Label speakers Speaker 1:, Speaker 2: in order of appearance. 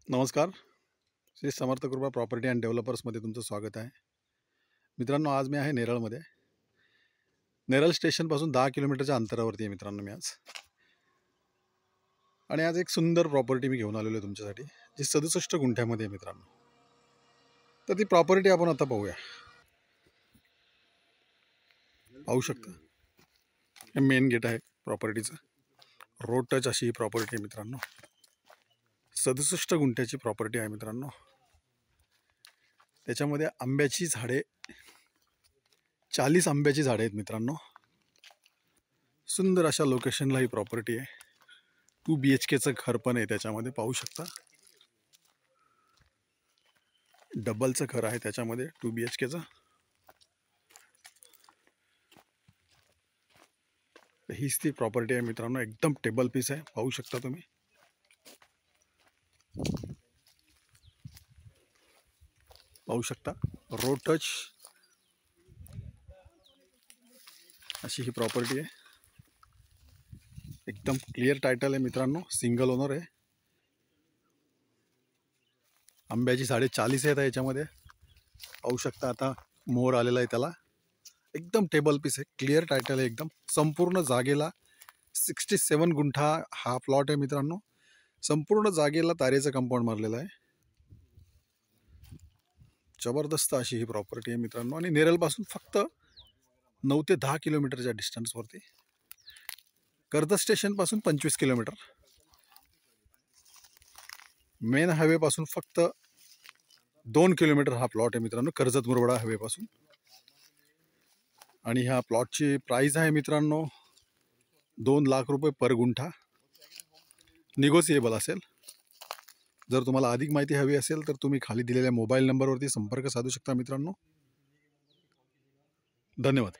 Speaker 1: नमस्कार. श्री समर्थ कृपा property and डेव्हलपर्समध्ये तुमचं स्वागत आहे. मित्रांनो, आज मी आहे नेरळमध्ये. नेरळ स्टेशनपासून 10 किलोमीटरच्या अंतरावरती आहे मित्रांनो मी आज. आणि आज एक सुंदर प्रॉपर्टी मी घेऊन आलेलो आहे तुमच्यासाठी, जी 67 गुंठ्यामध्ये आहे मित्रांनो. तर ती प्रॉपर्टी आपण आता पाहूया. पाहू शकता, हे मेन गेट आहे प्रॉपर्टीचं. रोड टच अशी ही प्रॉपर्टी आहे मित्रांनो. 67 गुंठ्याची प्रॉपर्टी आहे मित्रांनो. त्याच्यामध्ये आंब्याची झाडे 40 आंब्याची झाडे आहेत मित्रांनो. सुंदर अशा लोकेशनला ही प्रॉपर्टी आहे. 2 BHKचं घर पण आहे त्याच्यामध्ये, पाहू शकता. डबलचं घर आहे त्याच्यामध्ये 2 BHKचं. हीच ती प्रॉपर्टी आहे मित्रांनो. एकदम टेबल पीस आहे, पाहू शकता तुम्ही. पाहू शकता, रोड टच अशी ही प्रॉपर्टी आहे. एकदम क्लिअर टायटल आहे मित्रांनो. सिंगल ओनर आहे. आंब्याची झाडे 40 आहेत याच्यामध्ये, पाहू शकता. आता मोर आलेला आहे त्याला. एकदम टेबल पीस आहे, क्लिअर टायटल आहे एकदम. संपूर्ण जागेला 67 गुंठा हा प्लॉट आहे मित्रांनो. संपूर्ण जागेला तारेचं कंपाऊंड मारलेलं आहे. जबरदस्त अशी ही प्रॉपर्टी आहे मित्रांनो. आणि नेरळपासून फक्त 9 ते 10 किलोमीटरच्या डिस्टन्सवरती. कर्जत स्टेशनपासून 25 किलोमीटर. मेन हायवेपासून फक्त 2 किलोमीटर हा प्लॉट आहे मित्रांनो, कर्जत मुरबाड हायवेपासून. आणि ह्या प्लॉटची प्राईस आहे मित्रांनो 2 लाख रुपये पर गुंठा. निगोसिएबल असेल. जर तुम्हाला अधिक माहिती हवी असेल तर तुम्ही खाली दिलेल्या मोबाईल नंबरवरती संपर्क साधू शकता मित्रांनो. धन्यवाद.